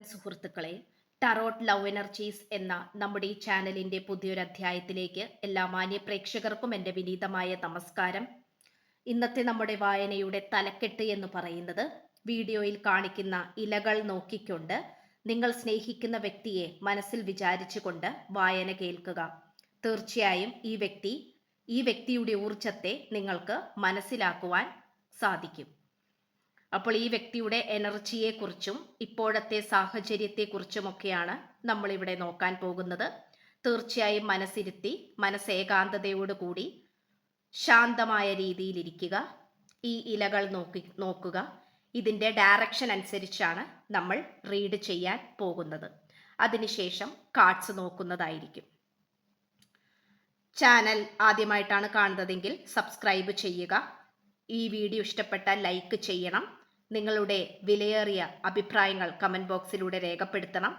സുഹൃത്തുക്കളെ, tarot love energies എന്ന നമ്മുടെ ഈ ചാനലിന്റെ പുതിയൊരു അധ്യായത്തിലേക്ക് എല്ലാ മാന്യ പ്രേക്ഷകർക്കും എൻ്റെ വിനീതമായ നമസ്കാരം. ഇന്നത്തെ നമ്മുടെ വായനയുടെ തലക്കെട്ട് എന്ന് പറയുന്നത് വീഡിയോയിൽ കാണിക്കുന്ന ഇലകൾ നോക്കിക്കൊണ്ട് നിങ്ങൾ സ്നേഹിക്കുന്ന വ്യക്തിയെ മനസ്സിൽ വിചാരിച്ചുകൊണ്ട് വായന കേൾക്കുക. തീർച്ചയായും ഈ വ്യക്തിയുടെ ഊർജത്തെ നിങ്ങൾക്ക് മനസ്സിലാക്കുവാൻ സാധിക്കും. അപ്പോൾ ഈ വ്യക്തിയുടെ എനർജിയെക്കുറിച്ചും ഇപ്പോഴത്തെ സാഹചര്യത്തെക്കുറിച്ചുമൊക്കെയാണ് നമ്മളിവിടെ നോക്കാൻ പോകുന്നത്. തീർച്ചയായും മനസ്സിരുത്തി മനസ്സേകാന്തതയോടുകൂടി ശാന്തമായ രീതിയിലിരിക്കുക. ഈ ഇലകൾ നോക്കുക. ഇതിൻ്റെ ഡയറക്ഷൻ അനുസരിച്ചാണ് നമ്മൾ റീഡ് ചെയ്യാൻ പോകുന്നത്. അതിനുശേഷം കാർഡ്സ് നോക്കുന്നതായിരിക്കും. ചാനൽ ആദ്യമായിട്ടാണ് കാണുന്നതെങ്കിൽ സബ്സ്ക്രൈബ് ചെയ്യുക. ഈ വീഡിയോ ഇഷ്ടപ്പെട്ടാൽ ലൈക്ക് ചെയ്യണം. നിങ്ങളുടെ വിലയേറിയ അഭിപ്രായങ്ങൾ കമൻറ്റ് ബോക്സിലൂടെ രേഖപ്പെടുത്തണം.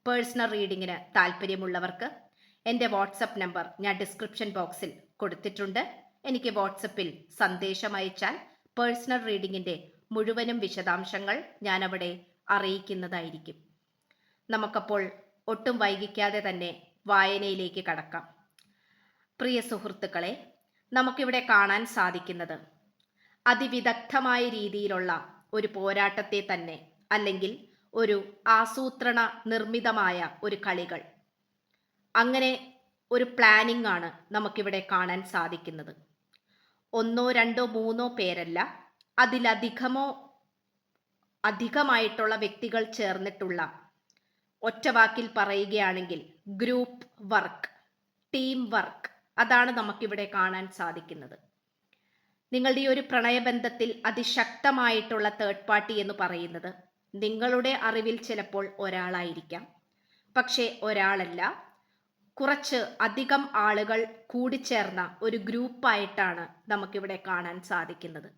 പേഴ്സണൽ റീഡിങ്ങിന് താല്പര്യമുള്ളവർക്ക് എൻ്റെ വാട്സപ്പ് നമ്പർ ഞാൻ ഡിസ്ക്രിപ്ഷൻ ബോക്സിൽ കൊടുത്തിട്ടുണ്ട്. എനിക്ക് വാട്സപ്പിൽ സന്ദേശം അയച്ചാൽ പേഴ്സണൽ റീഡിങ്ങിൻ്റെ മുഴുവനും വിശദാംശങ്ങൾ ഞാനവിടെ അറിയിക്കുന്നതായിരിക്കും. നമുക്കപ്പോൾ ഒട്ടും വൈകിക്കാതെ തന്നെ വായനയിലേക്ക് കടക്കാം. പ്രിയ സുഹൃത്തുക്കളെ, നമുക്കിവിടെ കാണാൻ സാധിക്കുന്നത് അതിവിദഗ്ധമായ രീതിയിലുള്ള ഒരു പോരാട്ടത്തെ തന്നെ, അല്ലെങ്കിൽ ഒരു ആസൂത്രണ നിർമ്മിതമായ ഒരു കളികൾ, അങ്ങനെ ഒരു പ്ലാനിംഗ് ആണ് നമുക്കിവിടെ കാണാൻ സാധിക്കുന്നത്. ഒന്നോ രണ്ടോ മൂന്നോ പേരല്ല, അധികമായിട്ടുള്ള വ്യക്തികൾ ചേർന്നിട്ടുള്ള, ഒറ്റവാക്കിൽ പറയുകയാണെങ്കിൽ ഗ്രൂപ്പ് വർക്ക്, ടീം വർക്ക്, അതാണ് നമുക്കിവിടെ കാണാൻ സാധിക്കുന്നത്. നിങ്ങളുടെ ഈ ഒരു പ്രണയബന്ധത്തിൽ അതിശക്തമായിട്ടുള്ള തേർഡ് പാർട്ടി എന്ന് പറയുന്നത് നിങ്ങളുടെ അറിവിൽ ചിലപ്പോൾ ഒരാളായിരിക്കാം, പക്ഷേ ഒരാളല്ല, കുറച്ച് അധികം ആളുകൾ കൂടിച്ചേർന്ന ഒരു ഗ്രൂപ്പായിട്ടാണ് നമുക്കിവിടെ കാണാൻ സാധിക്കുന്നത്.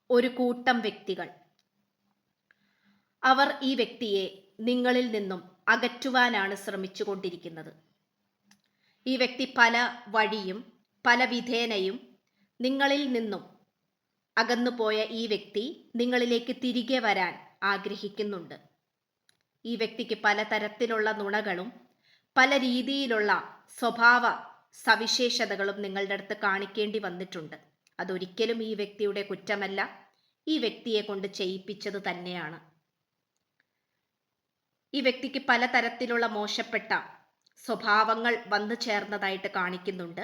ഒരു കൂട്ടം വ്യക്തികൾ, അവർ ഈ വ്യക്തിയെ നിങ്ങളിൽ നിന്നും അകറ്റുവാനാണ് ശ്രമിച്ചുകൊണ്ടിരിക്കുന്നത്. ഈ വ്യക്തി പല വഴിയും പല വിധേനയും നിങ്ങളിൽ നിന്നും അകന്നുപോയ ഈ വ്യക്തി നിങ്ങളിലേക്ക് തിരികെ വരാൻ ആഗ്രഹിക്കുന്നുണ്ട്. ഈ വ്യക്തിക്ക് പലതരത്തിലുള്ള നുണകളും പല രീതിയിലുള്ള സ്വഭാവ സവിശേഷതകളും നിങ്ങളുടെ അടുത്ത് കാണിക്കേണ്ടി വന്നിട്ടുണ്ട്. അതൊരിക്കലും ഈ വ്യക്തിയുടെ കുറ്റമല്ല, ഈ വ്യക്തിയെ കൊണ്ട് ചെയ്യിപ്പിച്ചത് തന്നെയാണ്. ഈ വ്യക്തിക്ക് പലതരത്തിലുള്ള മോശപ്പെട്ട സ്വഭാവങ്ങൾ വന്നു ചേർന്നതായിട്ട് കാണിക്കുന്നുണ്ട്.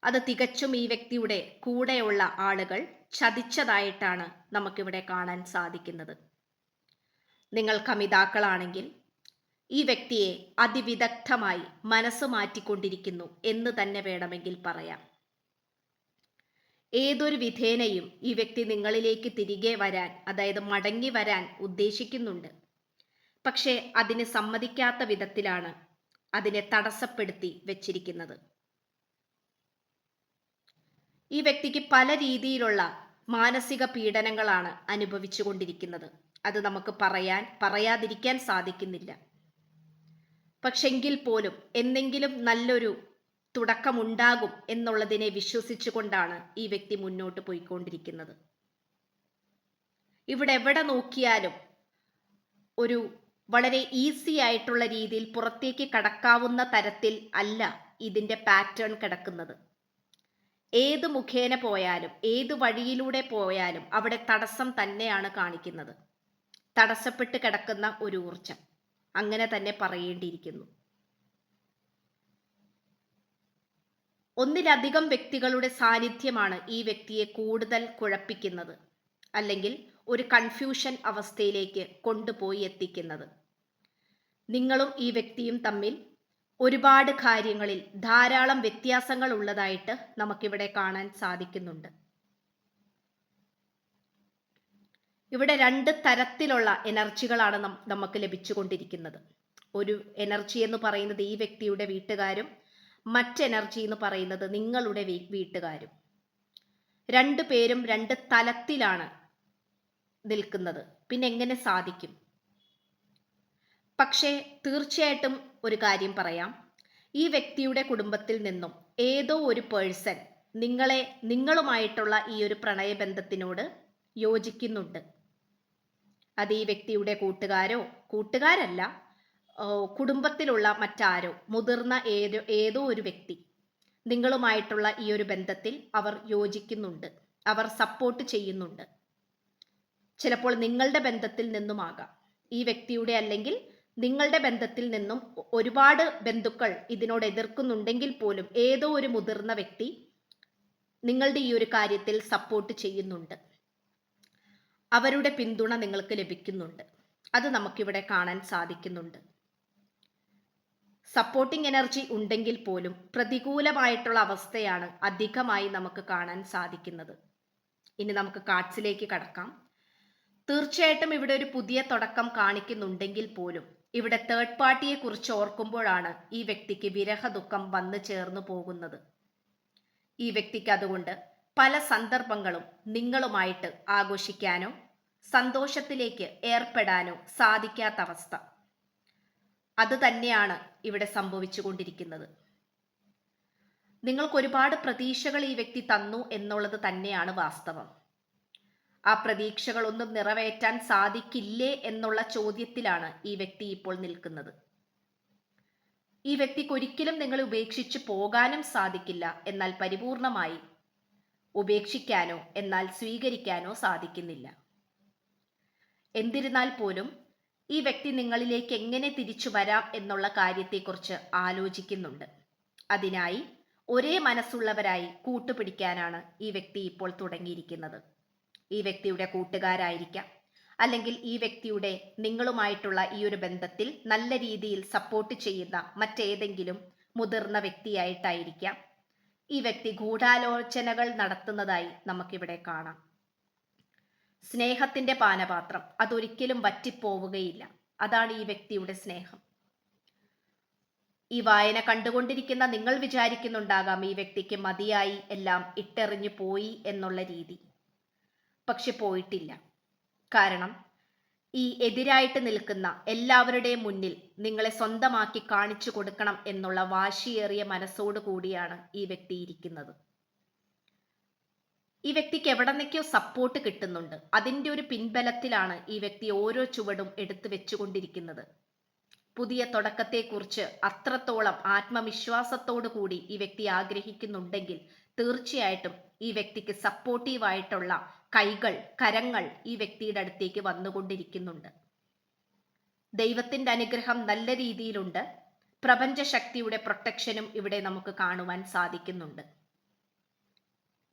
അത് തികച്ചും ഈ വ്യക്തിയുടെ കൂടെയുള്ള ആളുകൾ ചതിച്ചതായിട്ടാണ് നമുക്കിവിടെ കാണാൻ സാധിക്കുന്നത്. നിങ്ങൾ കമിതാക്കളാണെങ്കിൽ ഈ വ്യക്തിയെ അതിവിദഗ്ധമായി മനസ്സ് മാറ്റിക്കൊണ്ടിരിക്കുന്നു എന്ന് തന്നെ വേണമെങ്കിൽ പറയാം. ഏതൊരു വിധേനയും ഈ വ്യക്തി നിങ്ങളിലേക്ക് തിരികെ വരാൻ, അതായത് മടങ്ങി വരാൻ ഉദ്ദേശിക്കുന്നുണ്ട്. പക്ഷേ അതിന് സമ്മതിക്കാത്ത വിധത്തിലാണ് അതിനെ തടസ്സപ്പെടുത്തി വെച്ചിരിക്കുന്നത്. ഈ വ്യക്തിക്ക് പല രീതിയിലുള്ള മാനസിക പീഡനങ്ങളാണ് അനുഭവിച്ചു കൊണ്ടിരിക്കുന്നത്. അത് നമുക്ക് പറയാതിരിക്കാൻ സാധിക്കുന്നില്ല. പക്ഷെങ്കിൽ പോലും എന്തെങ്കിലും നല്ലൊരു തുടക്കമുണ്ടാകും എന്നുള്ളതിനെ വിശ്വസിച്ചുകൊണ്ടാണ് ഈ വ്യക്തി മുന്നോട്ട് പോയിക്കൊണ്ടിരിക്കുന്നത്. ഇവിടെ എവിടെ നോക്കിയാലും ഒരു വളരെ ഈസി ആയിട്ടുള്ള രീതിയിൽ പുറത്തേക്ക് കടക്കാവുന്ന തരത്തിൽ അല്ല ഇതിൻ്റെ പാറ്റേൺ കിടക്കുന്നത്. ഏത് മുഖേന പോയാലും ഏത് വഴിയിലൂടെ പോയാലും അവിടെ തടസ്സം തന്നെയാണ് കാണിക്കുന്നത്. തടസ്സപ്പെട്ട് കിടക്കുന്ന ഒരു ഊർജം, അങ്ങനെ തന്നെ പറയേണ്ടിയിരിക്കുന്നു. ഒന്നിലധികം വ്യക്തികളുടെ സാന്നിധ്യമാണ് ഈ വ്യക്തിയെ കൂടുതൽ കുഴപ്പിക്കുന്നത്, അല്ലെങ്കിൽ ഒരു കൺഫ്യൂഷൻ അവസ്ഥയിലേക്ക് കൊണ്ടുപോയി എത്തിക്കുന്നത്. നിങ്ങളും ഈ വ്യക്തിയും തമ്മിൽ ഒരുപാട് കാര്യങ്ങളിൽ ധാരാളം വ്യത്യാസങ്ങൾ ഉള്ളതായിട്ട് നമുക്കിവിടെ കാണാൻ സാധിക്കുന്നുണ്ട്. ഇവിടെ രണ്ട് തരത്തിലുള്ള എനർജികളാണ് നമുക്ക് ലഭിച്ചുകൊണ്ടിരിക്കുന്നത്. ഒരു എനർജി എന്ന് പറയുന്നത് ഈ വ്യക്തിയുടെ വീട്ടുകാരും, മറ്റെനർജി എന്ന് പറയുന്നത് നിങ്ങളുടെ വീട്ടുകാരും. രണ്ടു പേരും രണ്ട് തലത്തിലാണ് നിൽക്കുന്നത്. പിന്നെ എങ്ങനെ സാധിക്കും? പക്ഷേ തീർച്ചയായിട്ടും ഒരു കാര്യം പറയാം, ഈ വ്യക്തിയുടെ കുടുംബത്തിൽ നിന്നും ഏതോ ഒരു പേഴ്സൺ നിങ്ങളുമായിട്ടുള്ള ഈ ഒരു പ്രണയബന്ധത്തിനോട് യോജിക്കുന്നുണ്ട്. അത് ഈ വ്യക്തിയുടെ കൂട്ടുകാരല്ല, കുടുംബത്തിലുള്ള മറ്റാരോ, മുതിർന്ന ഏതോ ഒരു വ്യക്തി നിങ്ങളുമായിട്ടുള്ള ഈ ഒരു ബന്ധത്തിൽ അവർ യോജിക്കുന്നുണ്ട്, അവർ സപ്പോർട്ട് ചെയ്യുന്നുണ്ട്. ചിലപ്പോൾ നിങ്ങളുടെ ബന്ധത്തിൽ നിന്നുമാകാം, ഈ വ്യക്തിയുടെ അല്ലെങ്കിൽ നിങ്ങളുടെ ബന്ധത്തിൽ നിന്നും ഒരുപാട് ബന്ധുക്കൾ ഇതിനോട് എതിർക്കുന്നുണ്ടെങ്കിൽ പോലും ഏതോ ഒരു മുതിർന്ന വ്യക്തി നിങ്ങളുടെ ഈ ഒരു കാര്യത്തിൽ സപ്പോർട്ട് ചെയ്യുന്നുണ്ട്. അവരുടെ പിന്തുണ നിങ്ങൾക്ക് ലഭിക്കുന്നുണ്ട്. അത് നമുക്കിവിടെ കാണാൻ സാധിക്കുന്നുണ്ട്. സപ്പോർട്ടിംഗ് എനർജി ഉണ്ടെങ്കിൽ പോലും പ്രതികൂലമായിട്ടുള്ള അവസ്ഥയാണ് അധികമായി നമുക്ക് കാണാൻ സാധിക്കുന്നത്. ഇനി നമുക്ക് കാർഡ്സിലേക്ക് കടക്കാം. തീർച്ചയായിട്ടും ഇവിടെ ഒരു പുതിയ തുടക്കം കാണിക്കുന്നുണ്ടെങ്കിൽ പോലും ഇവിടെ തേർഡ് പാർട്ടിയെ കുറിച്ച് ഓർക്കുമ്പോഴാണ് ഈ വ്യക്തിക്ക് വിരഹ ദുഃഖം വന്നു ചേർന്നു പോകുന്നത്. ഈ വ്യക്തിക്ക് അതുകൊണ്ട് പല സന്ദർഭങ്ങളും നിങ്ങളുമായിട്ട് ആഘോഷിക്കാനോ സന്തോഷത്തിലേക്ക് ഏർപ്പെടാനോ സാധിക്കാത്ത അവസ്ഥ, അത് തന്നെയാണ് ഇവിടെ സംഭവിച്ചു കൊണ്ടിരിക്കുന്നത്. നിങ്ങൾക്ക് ഒരുപാട് പ്രതീക്ഷകൾ ഈ വ്യക്തി തന്നു എന്നുള്ളത് തന്നെയാണ് വാസ്തവം. ആ പ്രതീക്ഷകളൊന്നും നിറവേറ്റാൻ സാധിക്കില്ലേ എന്നുള്ള ചോദ്യത്തിലാണ് ഈ വ്യക്തി ഇപ്പോൾ നിൽക്കുന്നത്. ഈ വ്യക്തിക്ക് ഒരിക്കലും നിങ്ങളെ ഉപേക്ഷിച്ച് പോകാനും സാധിക്കില്ല, എന്നാൽ പരിപൂർണമായി ഉപേക്ഷിക്കാനോ എന്നാൽ സ്വീകരിക്കാനോ സാധിക്കുന്നില്ല. എന്നിരുന്നാൽ പോലും ഈ വ്യക്തി നിങ്ങളിലേക്ക് എങ്ങനെ തിരിച്ചു വരാം എന്നുള്ള കാര്യത്തെക്കുറിച്ച് ആലോചിക്കുന്നുണ്ട്. അതിനായി ഒരേ മനസ്സുള്ളവരായി കൂട്ടുപിടിക്കാനാണ് ഈ വ്യക്തി ഇപ്പോൾ തുടങ്ങിയിരിക്കുന്നത്. ഈ വ്യക്തിയുടെ കൂട്ടുകാരായിരിക്കാം, അല്ലെങ്കിൽ ഈ വ്യക്തിയുടെ നിങ്ങളുമായിട്ടുള്ള ഈ ഒരു ബന്ധത്തിൽ നല്ല രീതിയിൽ സപ്പോർട്ട് ചെയ്യുന്ന മറ്റേതെങ്കിലും മുതിർന്ന വ്യക്തിയായിട്ടായിരിക്കാം. ഈ വ്യക്തി ഗൂഢാലോചനകൾ നടത്തുന്നതായി നമുക്കിവിടെ കാണാം. സ്നേഹത്തിന്റെ പാനപാത്രം അതൊരിക്കലും വറ്റിപ്പോവുകയില്ല. അതാണ് ഈ വ്യക്തിയുടെ സ്നേഹം. ഈ വായന കണ്ടുകൊണ്ടിരിക്കുന്ന നിങ്ങൾ വിചാരിക്കുന്നുണ്ടാകാം ഈ വ്യക്തിക്ക് മതിയായി, എല്ലാം ഇട്ടെറിഞ്ഞു പോയി എന്നുള്ള രീതി. പക്ഷെ പോയിട്ടില്ല. കാരണം ഈ എതിരായിട്ട് നിൽക്കുന്ന എല്ലാവരുടെയും മുന്നിൽ നിങ്ങളെ സ്വന്തമാക്കി കാണിച്ചു കൊടുക്കണം എന്നുള്ള വാശിയേറിയ മനസ്സോടു കൂടിയാണ് ഈ വ്യക്തി ഇരിക്കുന്നത്. ഈ വ്യക്തിക്ക് എവിടെ നിന്നൊക്കെയോ സപ്പോർട്ട് കിട്ടുന്നുണ്ട്. അതിൻ്റെ ഒരു പിൻബലത്തിലാണ് ഈ വ്യക്തി ഓരോ ചുവടും എടുത്തു വെച്ചുകൊണ്ടിരിക്കുന്നത്. പുതിയ തുടക്കത്തെക്കുറിച്ച് അത്രത്തോളം ആത്മവിശ്വാസത്തോടു കൂടി ഈ വ്യക്തി ആഗ്രഹിക്കുന്നുണ്ടെങ്കിൽ തീർച്ചയായിട്ടും ഈ വ്യക്തിക്ക് സപ്പോർട്ടീവായിട്ടുള്ള കരങ്ങൾ ഈ വ്യക്തിയുടെ അടുത്തേക്ക് വന്നുകൊണ്ടിരിക്കുന്നുണ്ട്. ദൈവത്തിന്റെ അനുഗ്രഹം നല്ല രീതിയിലുണ്ട്. പ്രപഞ്ച ശക്തിയുടെ പ്രൊട്ടക്ഷനും ഇവിടെ നമുക്ക് കാണുവാൻ സാധിക്കുന്നുണ്ട്.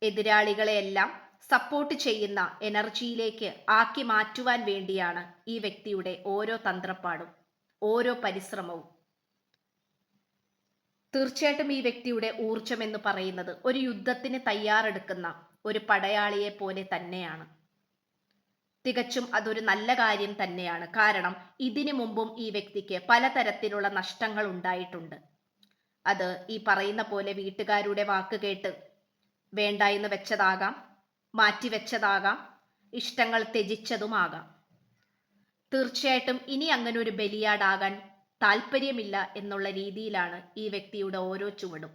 എതിരാളികളെയെല്ലാം സപ്പോർട്ട് ചെയ്യുന്ന എനർജിയിലേക്ക് ആക്കി മാറ്റുവാൻ വേണ്ടിയാണ് ഈ വ്യക്തിയുടെ ഓരോ തന്ത്രപ്പാടും ഓരോ പരിശ്രമവും. തീർച്ചയായിട്ടും ഈ വ്യക്തിയുടെ ഊർജം എന്ന് പറയുന്നത് ഒരു യുദ്ധത്തിന് തയ്യാറെടുക്കുന്ന ഒരു പടയാളിയെ പോലെ തന്നെയാണ്. തികച്ചും അതൊരു നല്ല കാര്യം തന്നെയാണ്. കാരണം ഇതിനു മുമ്പും ഈ വ്യക്തിക്ക് പലതരത്തിലുള്ള നഷ്ടങ്ങൾ ഉണ്ടായിട്ടുണ്ട്. അത് ഈ പറയുന്ന പോലെ വീട്ടുകാരുടെ വാക്ക് കേട്ട് വേണ്ട എന്ന് വെച്ചതാകാം, മാറ്റിവെച്ചതാകാം, ഇഷ്ടങ്ങൾ ത്യജിച്ചതുമാകാം. തീർച്ചയായിട്ടും ഇനി അങ്ങനെ ഒരു ബലിയാടാകാൻ താല്പര്യമില്ല എന്നുള്ള രീതിയിലാണ് ഈ വ്യക്തിയുടെ ഓരോ ചുവടും.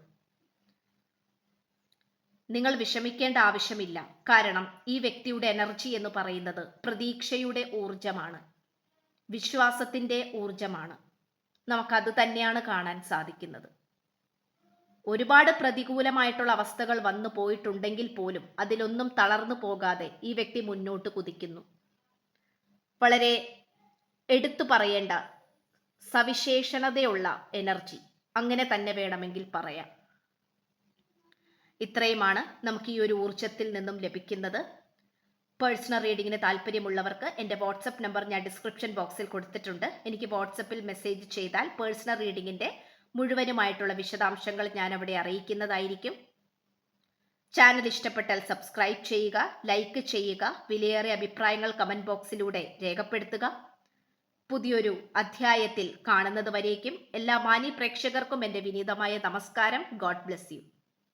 നിങ്ങൾ വിഷമിക്കേണ്ട ആവശ്യമില്ല. കാരണം ഈ വ്യക്തിയുടെ എനർജി എന്ന് പറയുന്നത് പ്രതീക്ഷയുടെ ഊർജമാണ്, വിശ്വാസത്തിന്റെ ഊർജമാണ്. നമുക്കത് തന്നെയാണ് കാണാൻ സാധിക്കുന്നത്. ഒരുപാട് പ്രതികൂലമായിട്ടുള്ള അവസ്ഥകൾ വന്നു പോയിട്ടുണ്ടെങ്കിൽ പോലും അതിലൊന്നും തളർന്നു പോകാതെ ഈ വ്യക്തി മുന്നോട്ട് കുതിക്കുന്നു. വളരെ എടുത്തു പറയേണ്ട സവിശേഷതയുള്ള എനർജി, അങ്ങനെ തന്നെ വേണമെങ്കിൽ പറയാം. ഇത്രയുമാണ് നമുക്ക് ഈ ഒരു ഊർജത്തിൽ നിന്നും ലഭിക്കുന്നത്. പേഴ്സണൽ റീഡിങ്ങിന് താല്പര്യമുള്ളവർക്ക് എൻ്റെ വാട്സപ്പ് നമ്പർ ഞാൻ ഡിസ്ക്രിപ്ഷൻ ബോക്സിൽ കൊടുത്തിട്ടുണ്ട്. എനിക്ക് വാട്സപ്പിൽ മെസ്സേജ് ചെയ്താൽ പേഴ്സണൽ റീഡിങ്ങിൻ്റെ മുഴുവനുമായിട്ടുള്ള വിശദാംശങ്ങൾ ഞാൻ അവിടെ അറിയിക്കുന്നതായിരിക്കും. ചാനൽ ഇഷ്ടപ്പെട്ടാൽ സബ്സ്ക്രൈബ് ചെയ്യുക, ലൈക്ക് ചെയ്യുക, വിലയേറിയ അഭിപ്രായങ്ങൾ കമന്റ് ബോക്സിലൂടെ രേഖപ്പെടുത്തുക. പുതിയൊരു അധ്യായത്തിൽ കാണുന്നത് വരേക്കും എല്ലാ മാന്യ പ്രേക്ഷകർക്കും എൻ്റെ വിനീതമായ നമസ്കാരം. God bless you.